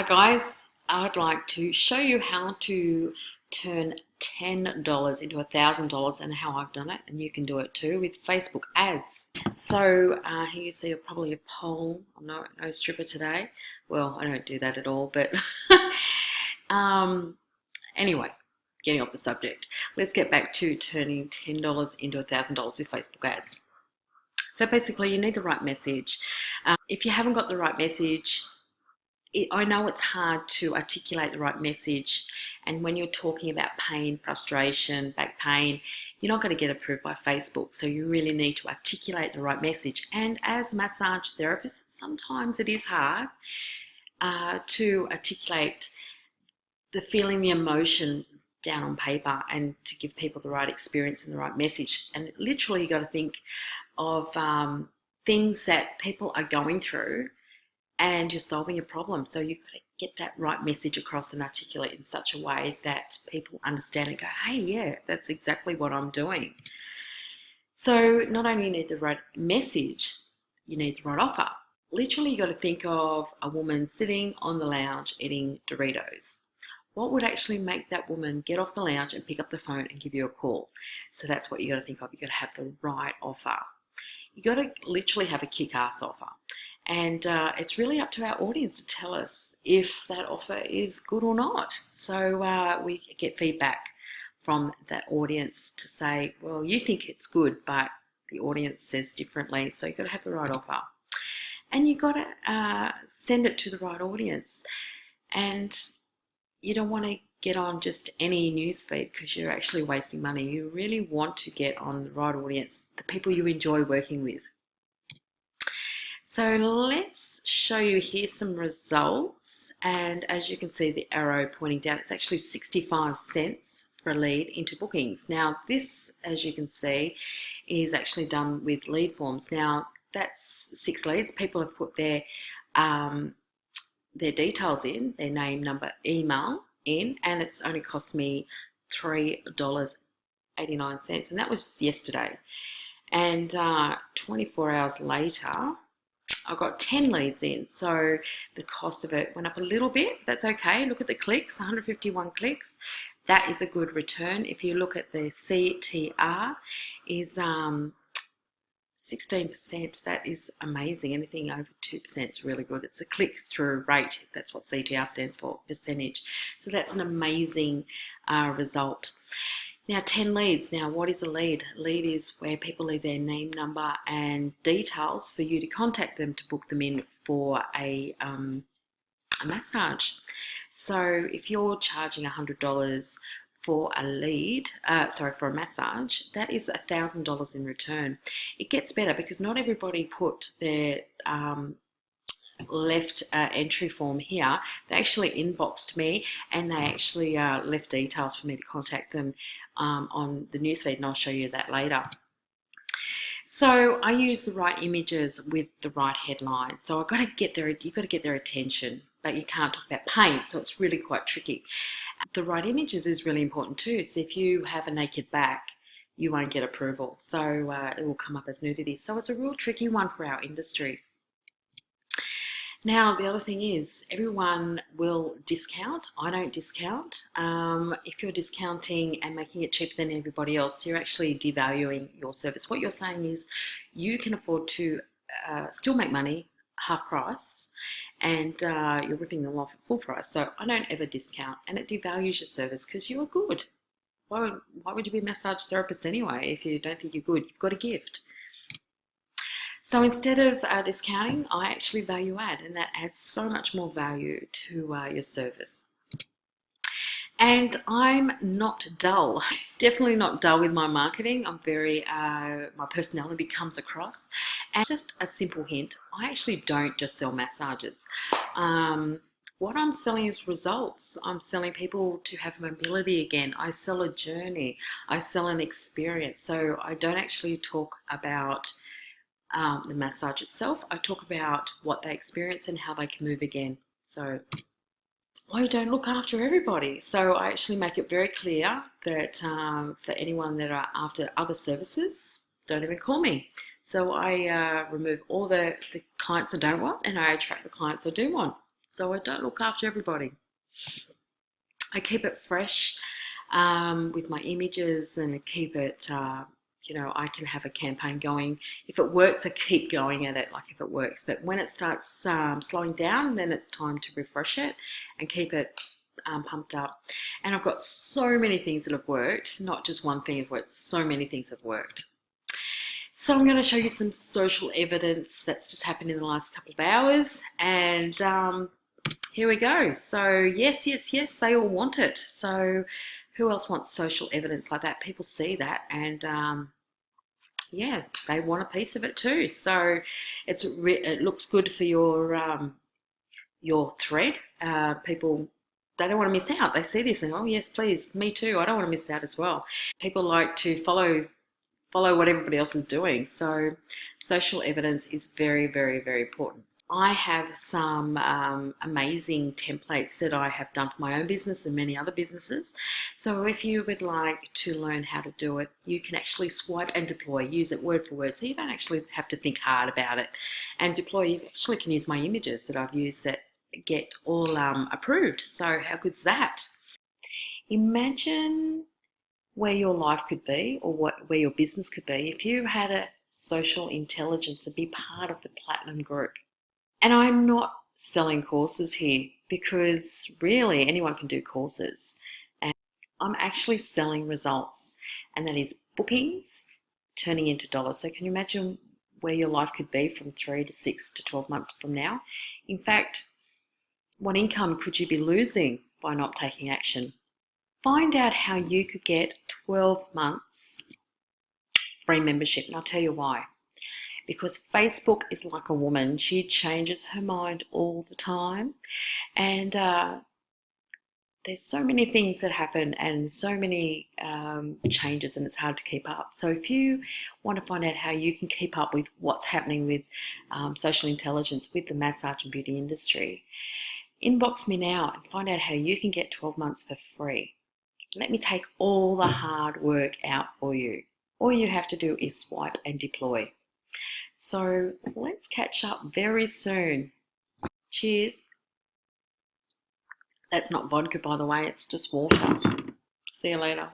Hi guys, I'd like to show you how to turn $10 into $1,000 and how I've done it, and you can do it too with Facebook ads. So here you see probably a poll. I'm no stripper today. Well, I don't do that at all, but anyway, getting off the subject. Let's get back to turning $10 into $1,000 with Facebook ads. So basically you need the right message. If you haven't got the right message, I know it's hard to articulate the right message, and when you're talking about pain, frustration, back pain, you're not going to get approved by Facebook. So you really need to articulate the right message. And as a massage therapist, sometimes it is hard to articulate the feeling, the emotion down on paper, and to give people the right experience and the right message. And literally, you got to think of things that people are going through, and you're solving a problem. So you've got to get that right message across and articulate in such a way that people understand and go, hey, yeah, that's exactly what I'm doing. So not only you need the right message, you need the right offer. Literally, you got to think of a woman sitting on the lounge eating Doritos. What would actually make that woman get off the lounge and pick up the phone and give you a call? So that's what you got to think of. You got to have the right offer. You got to literally have a kick-ass offer. And it's really up to our audience to tell us if that offer is good or not. So we get feedback from that audience to say, well, you think it's good, but the audience says differently. So you've got to have the right offer. And you've got to send it to the right audience. And you don't want to get on just any news feed because you're actually wasting money. You really want to get on the right audience, the people you enjoy working with. So let's show you here some results, and as you can see the arrow pointing down, it's actually 65 cents for a lead into bookings. Now this, as you can see, is actually done with lead forms. Now that's 6 leads. People have put their details in, their name, number, email in, and it's only cost me $3.89, and that was yesterday. And 24 hours later, I got 10 leads in, so the cost of it went up a little bit. That's okay. Look at the clicks, 151 clicks. That is a good return. If you look at the CTR is 16%. That is amazing. Anything over 2% is really good. It's a click-through rate. That's what CTR stands for, percentage. So that's an amazing result. Now, 10 leads. Now, what is a lead? A lead is where people leave their name, number, and details for you to contact them to book them in for a massage. So if you're charging $100 for a lead, for a massage, that is $1,000 in return. It gets better because not everybody put their left entry form here. They actually inboxed me, and they actually left details for me to contact them on the newsfeed, and I'll show you that later. So I use the right images with the right headline. So I've got to get their, you've got to get their attention, but you can't talk about pain, so it's really quite tricky. The right images is really important too. So if you have a naked back, you won't get approval. So it will come up as nudity. So it's a real tricky one for our industry. Now, the other thing is everyone will discount. I don't discount. If you're discounting and making it cheaper than everybody else, you're actually devaluing your service. What you're saying is you can afford to still make money half price, and you're ripping them off at full price. So I don't ever discount, and it devalues your service because you are good. Why would you be a massage therapist anyway if you don't think you're good? You've got a gift. So instead of discounting, I actually value add, and that adds so much more value to your service. And I'm not dull, definitely not dull with my marketing. I'm very, my personality comes across. And just a simple hint, I actually don't just sell massages. What I'm selling is results. I'm selling people to have mobility again. I sell a journey. I sell an experience. So I don't actually talk about the massage itself. I talk about what they experience and how they can move again. So I don't look after everybody. So I actually make it very clear that for anyone that are after other services, don't even call me. So I remove all the clients I don't want, and I attract the clients I do want. So I don't look after everybody. I keep it fresh with my images, and I keep it, I can have a campaign going. If it works, I keep going at it, like if it works. But when it starts slowing down, then it's time to refresh it and keep it pumped up. And I've got so many things that have worked, not just one thing have worked, so many things have worked. So I'm going to show you some social evidence that's just happened in the last couple of hours. And here we go. So yes, yes, yes, they all want it. So who else wants social evidence like that? People see that, and yeah, they want a piece of it too. So it looks good for your thread. People, they don't want to miss out. They see this and, oh yes, please, me too. I don't want to miss out as well. People like to follow what everybody else is doing. So social evidence is very, very, very important. I have some amazing templates that I have done for my own business and many other businesses. So if you would like to learn how to do it, you can actually swipe and deploy, use it word for word. So you don't actually have to think hard about it. And deploy, you actually can use my images that I've used that get all approved. So how good's that? Imagine where your life could be, or where your business could be, if you had a social intelligence to be part of the platinum group. And I'm not selling courses here, because really anyone can do courses. And I'm actually selling results, and that is bookings turning into dollars. So can you imagine where your life could be from 3 to 6 to 12 months from now? In fact, what income could you be losing by not taking action? Find out how you could get 12 months free membership, and I'll tell you why. Because Facebook is like a woman. She changes her mind all the time, and there's so many things that happen and so many changes, and it's hard to keep up. So if you want to find out how you can keep up with what's happening with social intelligence with the massage and beauty industry, inbox me now and find out how you can get 12 months for free. Let me take all the hard work out for you. All you have to do is swipe and deploy. So let's catch up very soon. Cheers. That's not vodka, by the way, it's just water. See you later.